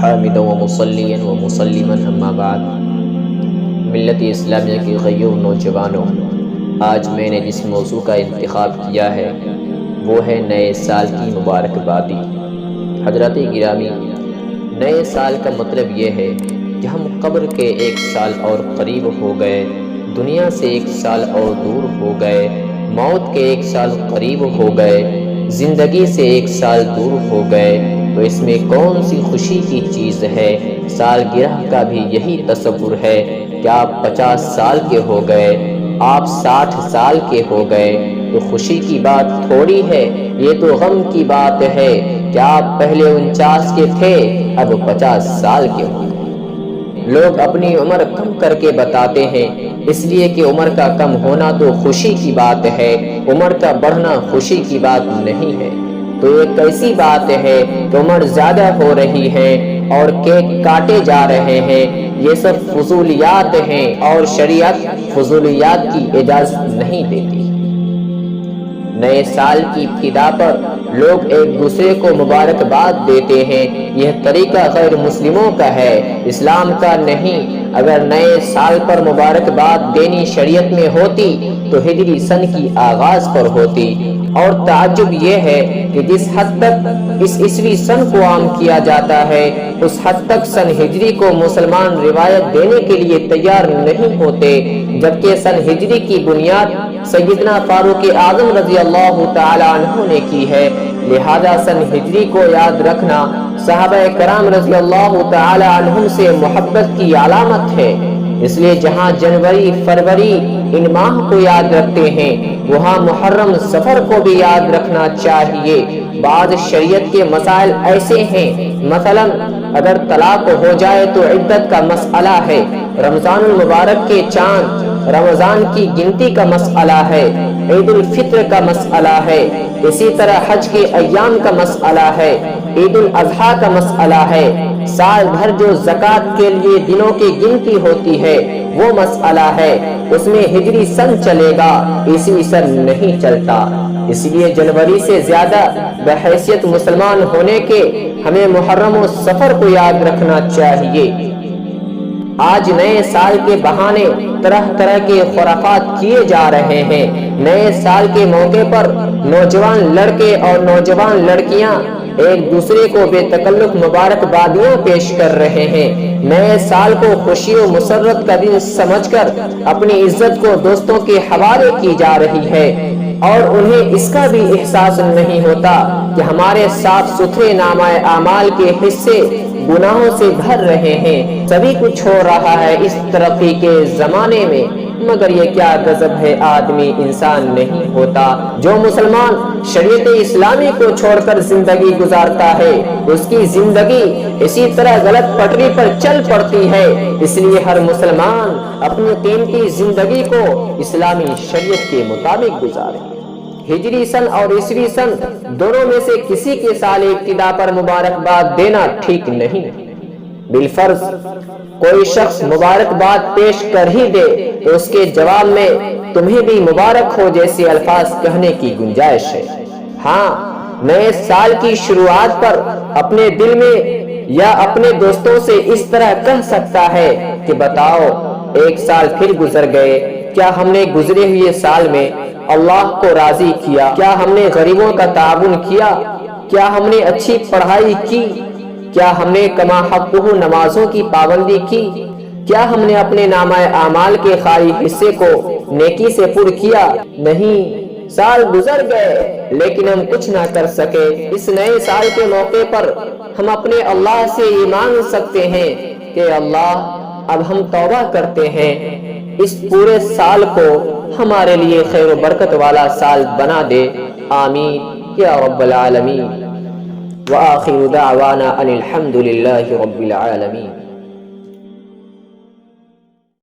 حامدا ومصلیا ومسلما اما بعد۔ ملت اسلامیہ کے غیور نوجوانوں، آج میں نے جس موضوع کا انتخاب کیا ہے وہ ہے نئے سال کی مبارکبادی۔ حضرات گرامی، نئے سال کا مطلب یہ ہے کہ ہم قبر کے 1 سال اور قریب ہو گئے، دنیا سے 1 سال اور دور ہو گئے، موت کے 1 سال قریب ہو گئے، زندگی سے 1 سال دور ہو گئے، تو اس میں کون سی خوشی کی چیز ہے؟ سالگرہ کا بھی یہی تصور ہے کہ آپ 50 سال کے ہو گئے، آپ 60 سال کے ہو گئے، تو خوشی کی بات تھوڑی ہے، یہ تو غم کی بات ہے کہ آپ پہلے 49 کے تھے، اب 50 سال کے ہو گئے۔ لوگ اپنی عمر کم کر کے بتاتے ہیں، اس لیے کہ عمر کا کم ہونا تو خوشی کی بات ہے، عمر کا بڑھنا خوشی کی بات نہیں ہے۔ تو یہ کیسی بات ہے کہ عمر زیادہ ہو رہی ہے اور کیک کاٹے جا رہے ہیں؟ یہ سب فضولیات ہیں اور شریعت فضولیات کی اجازت نہیں دیتی۔ نئے سال کی ابتدا پر لوگ ایک دوسرے کو مبارکباد دیتے ہیں، یہ طریقہ غیر مسلموں کا ہے، اسلام کا نہیں۔ اگر نئے سال پر مبارکباد دینی شریعت میں ہوتی تو ہجری سن کی آغاز پر ہوتی، اور تعجب یہ ہے کہ جس حد تک اس عیسوی سن کو عام کیا جاتا ہے، اس حد تک سن ہجری کو مسلمان روایت دینے کے لیے تیار نہیں ہوتے، جبکہ سن ہجری کی بنیاد سیدنا فاروق اعظم رضی اللہ تعالی عنہ نے کی ہے، لہذا سن ہجری کو یاد رکھنا صحابہ کرام رضی اللہ تعالی عنہم سے محبت کی علامت ہے۔ اس لیے جہاں جنوری، فروری ان ماہ کو یاد رکھتے ہیں، وہاں محرم، صفر کو بھی یاد رکھنا چاہیے۔ بعض شریعت کے مسائل ایسے ہیں، مثلا اگر طلاق ہو جائے تو عدت کا مسئلہ ہے، رمضان المبارک کے چاند، رمضان کی گنتی کا مسئلہ ہے، عید الفطر کا مسئلہ ہے، اسی طرح حج کے ایام کا مسئلہ ہے، عید الاضحیٰ کا مسئلہ ہے، سال بھر جو زکوٰۃ کے لیے دنوں کی گنتی ہوتی ہے وہ مسئلہ ہے، اس میں ہجری سن چلے گا، عیسوی سن نہیں چلتا۔ اس لیے جنوری سے زیادہ بحیثیت مسلمان ہونے کے ہمیں محرم و صفر کو یاد رکھنا چاہیے۔ آج نئے سال کے بہانے طرح طرح کے خرافات کیے جا رہے ہیں۔ نئے سال کے موقع پر نوجوان لڑکے اور نوجوان لڑکیاں ایک دوسرے کو بے تکلف مبارکبادیاں پیش کر رہے ہیں۔ نئے سال کو خوشی و مسرت کا دن سمجھ کر اپنی عزت کو دوستوں کے حوالے کی جا رہی ہے، اور انہیں اس کا بھی احساس نہیں ہوتا کہ ہمارے صاف ستھرے نامہ اعمال کے حصے گناہوں سے بھر رہے ہیں۔ سبھی کچھ ہو رہا ہے اس ترقی کے زمانے میں، مگر یہ کیا غضب ہے، آدمی انسان نہیں ہوتا۔ جو مسلمان شریعت اسلامی کو چھوڑ کر زندگی گزارتا ہے، اس کی زندگی اسی طرح غلط پٹری پر چل پڑتی ہے۔ اس لیے ہر مسلمان اپنی قیمتی زندگی کو اسلامی شریعت کے مطابق گزارے۔ ہجری سن اور عیسوی سن دونوں میں سے کسی کے سال ابتدا پر مبارکباد دینا ٹھیک نہیں۔ بالفرض کوئی شخص مبارکباد پیش کر ہی دے تو اس کے جواب میں تمہیں بھی مبارک ہو جیسے الفاظ کہنے کی گنجائش ہے۔ ہاں، نئے سال کی شروعات پر اپنے دل میں یا اپنے دوستوں سے اس طرح کہہ سکتا ہے کہ بتاؤ 1 سال پھر گزر گئے، کیا ہم نے گزرے ہوئے سال میں اللہ کو راضی کیا؟ کیا ہم نے غریبوں کا تعاون کیا؟ کیا ہم نے اچھی پڑھائی کی؟ کیا ہم نے کما حقہ نمازوں کی پابندی کی؟ کیا ہم نے اپنے نامہ اعمال کے خالی حصے کو نیکی سے پر کیا؟ نہیں، سال گزر گئے لیکن ہم کچھ نہ کر سکے۔ اس نئے سال کے موقع پر ہم اپنے اللہ سے یہ مانگ سکتے ہیں کہ اللہ، اب ہم توبہ کرتے ہیں، اس پورے سال کو ہمارے لیے خیر و برکت والا سال بنا دے، آمین یا رب العالمین۔ وآخر دعوانا ان الحمد للہ رب العالمین۔